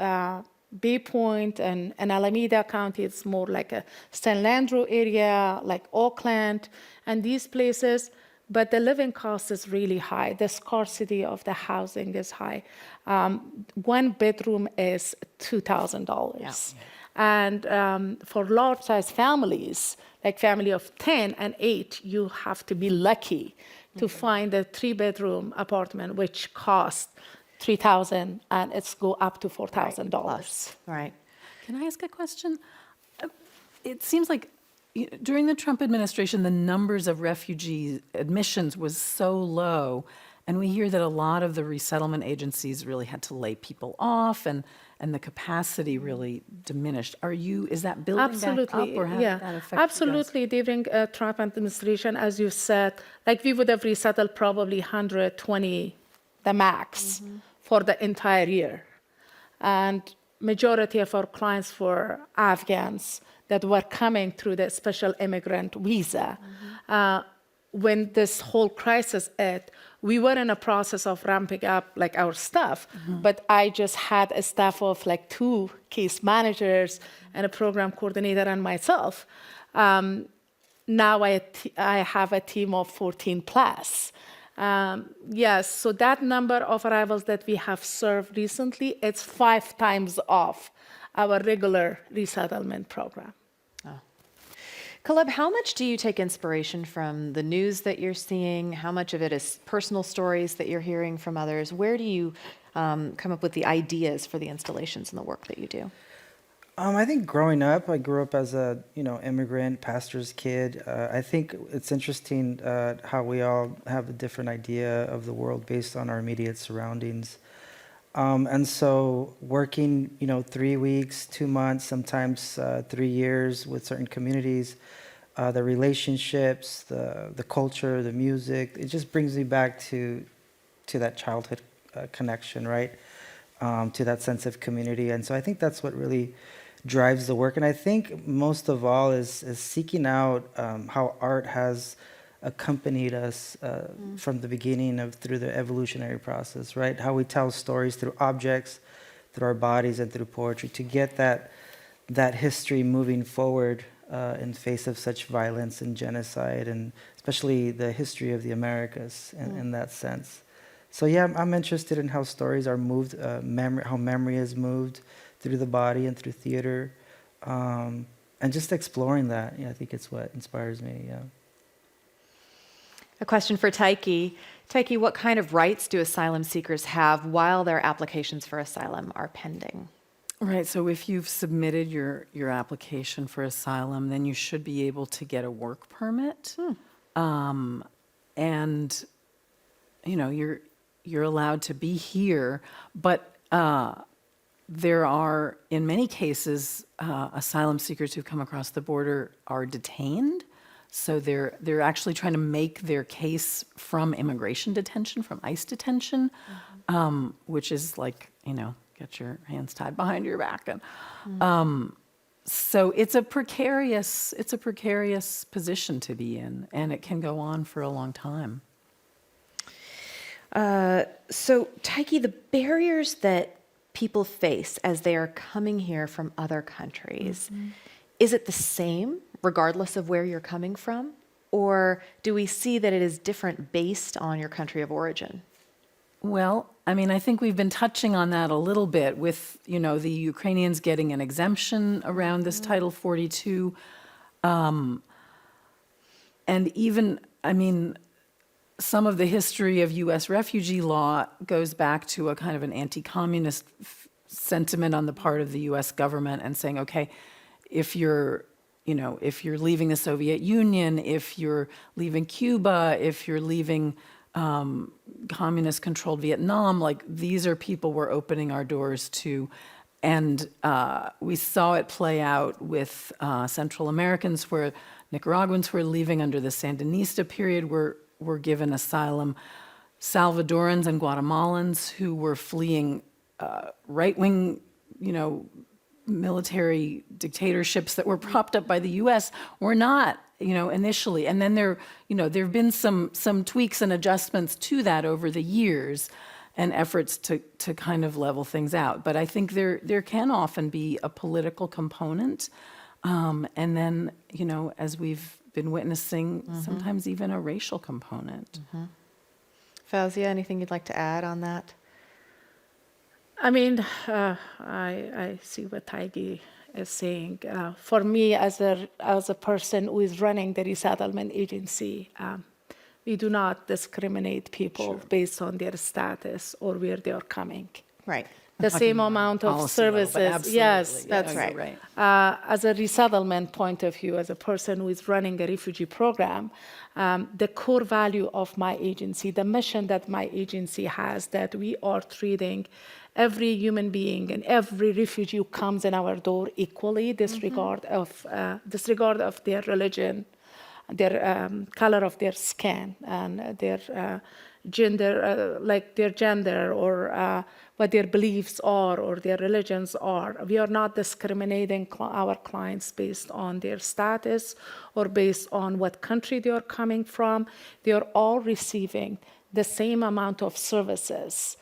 Bay Point, and Alameda County. It's more like a San Leandro area, like Oakland, and these places. But the living cost is really high. The scarcity of the housing is high. One bedroom is $2,000. Yeah. And for large-size families, like family of 10 and 8, you have to be lucky to find a 3-bedroom apartment, which costs $3,000, and it's go up to $4,000. Right. Can I ask a question? It seems like during the Trump administration, the numbers of refugee admissions was so low, and we hear that a lot of the resettlement agencies really had to lay people off, and the capacity really diminished. Is that building Absolutely, back up, or how did that affect you guys? Absolutely. During Trump administration, as you said, we would have resettled probably 120, the max, for the entire year. And majority of our clients were Afghans that were coming through the special immigrant visa. When this whole crisis hit, we were in a process of ramping up our staff, but I just had a staff of 2 case managers and a program coordinator and myself. Now I have a team of 14 plus. Yes, so that number of arrivals that we have served recently, it's 5 times off our regular resettlement program. Caleb, how much do you take inspiration from the news that you're seeing? How much of it is personal stories that you're hearing from others? Where do you come up with the ideas for the installations and the work that you do? I think growing up, I grew up as a immigrant pastor's kid. I think it's interesting how we all have a different idea of the world based on our immediate surroundings. And so working, 3 weeks, 2 months, sometimes 3 years with certain communities, the relationships, the culture, the music, it just brings me back to that childhood connection, right? to that sense of community. And so I think that's what really drives the work. And I think most of all is seeking out how art has accompanied us from the beginning of through the evolutionary process, right? How we tell stories through objects, through our bodies, and through poetry to get that history moving forward in face of such violence and genocide, and especially the history of the Americas in that sense. So yeah, I'm interested in how stories are moved, how memory is moved through the body and through theater, and just exploring that. Yeah, I think it's what inspires me. Yeah. A question for Tyche. Tyche, what kind of rights do asylum seekers have while their applications for asylum are pending? Right, so if you've submitted your application for asylum, then you should be able to get a work permit. And, you know, you're allowed to be here, but there are, in many cases, asylum seekers who come across the border are detained. So they're actually trying to make their case from immigration detention, from ICE detention, which is like, you know, get your hands tied behind your back. And so it's a precarious position to be in, and it can go on for a long time. So Tyche, the barriers that people face as they are coming here from other countries, is it the same regardless of where you're coming from? Or do we see that it is different based on your country of origin? Well, I mean, I think we've been touching on that a little bit with, you know, the Ukrainians getting an exemption around this Title 42. And even, I mean, some of the history of U.S. refugee law goes back to a kind of an anti-communist sentiment on the part of the U.S. government and saying, okay, if you're leaving the Soviet Union, if you're leaving Cuba, if you're leaving communist-controlled Vietnam, like these are people we're opening our doors to. And we saw it play out with Central Americans, where Nicaraguans who were leaving under the Sandinista period were given asylum. Salvadorans and Guatemalans who were fleeing right-wing, you know, military dictatorships that were propped up by the U.S. were not, you know, initially. And then there have been some tweaks and adjustments to that over the years and efforts to kind of level things out. But I think there can often be a political component. And then, you know, as we've been witnessing, sometimes even a racial component. Fouzia, anything you'd like to add on that? I mean, I see what Tyche is saying. For me, as a person who is running the resettlement agency, we do not discriminate people based on their status or where they are coming. Right. The same amount of services. Yes, that's right. As a resettlement point of view, as a person who is running a refugee program, the core value of my agency, the mission that my agency has, that we are treating every human being and every refugee who comes in our door equally, disregard of their religion, their color of their skin, and their gender, like their gender or what their beliefs are or their religions are. We are not discriminating our clients based on their status or based on what country they are coming from. They are all receiving the same amount of services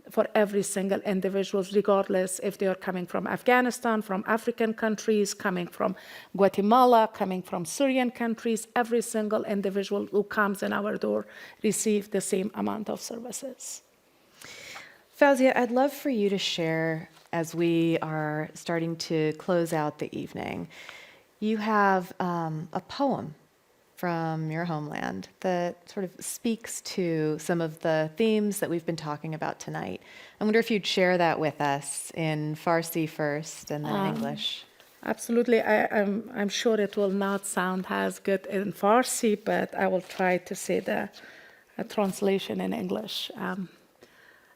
for every single individual, regardless if they are coming from Afghanistan, from African countries, coming from Guatemala, coming from Syrian countries. Every single individual who comes in our door receives the same amount of services. Fouzia, I'd love for you to share, as we are starting to close out the evening, you have a poem from your homeland that sort of speaks to some of the themes that we've been talking about tonight. I wonder if you'd share that with us in Farsi first and then in English. Absolutely. I'm sure it will not sound as good in Farsi, but I will try to say the translation in English.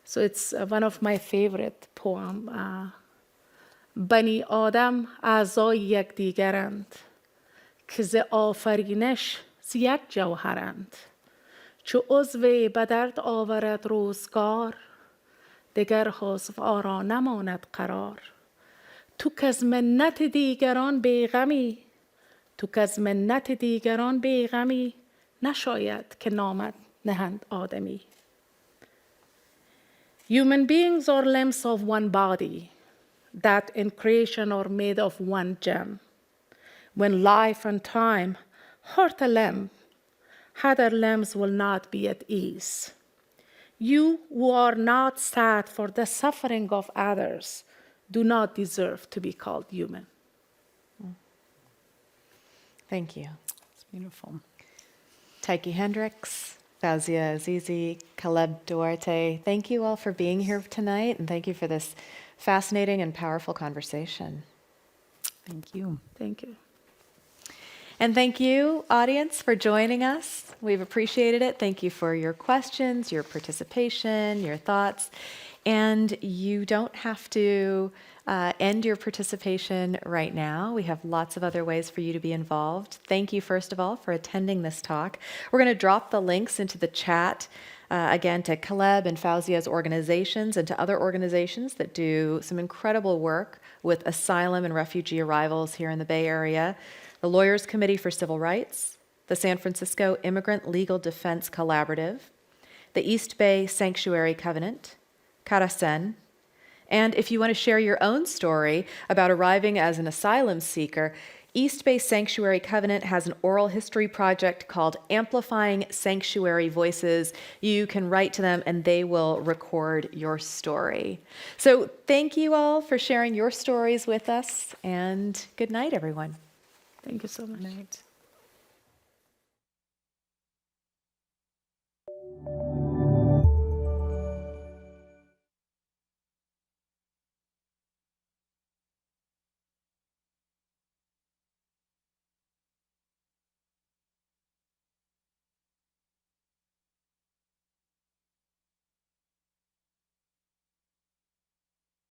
So it's one of my favorite poems. بنی آدم اعضای یکدیگرند که ز آفرینش ز یک جوهرند چو عضو به درد آورد روزگار دگر حضوها را نماند قرار. تو که از منت دیگران بیغمی، تو که از منت دیگران بیغمی، نشاید که نامت نهند آدمی. Human beings are limbs of one body that in creation are made of one gem. When life and time hurt a limb, other limbs will not be at ease. You who are not sad for the suffering of others do not deserve to be called human. Thank you. It's beautiful. Tyche Hendricks, Fouzia Azizi, Caleb Duarte, thank you all for being here tonight, and thank you for this fascinating and powerful conversation. Thank you. Thank you. And thank you, audience, for joining us. We've appreciated it. Thank you for your questions, your participation, your thoughts. And you don't have to end your participation right now. We have lots of other ways for you to be involved. Thank you, first of all, for attending this talk. We're going to drop the links into the chat, again, to Caleb and Fouzia's organizations and to other organizations that do some incredible work with asylum and refugee arrivals here in the Bay Area. The Lawyers Committee for Civil Rights, the San Francisco Immigrant Legal Defense Collaborative, the East Bay Sanctuary Covenant, Caracen, and if you want to share your own story about arriving as an asylum seeker, East Bay Sanctuary Covenant has an oral history project called Amplifying Sanctuary Voices. You can write to them and they will record your story. So thank you all for sharing your stories with us, and good night, everyone. Thank you so much. Good night.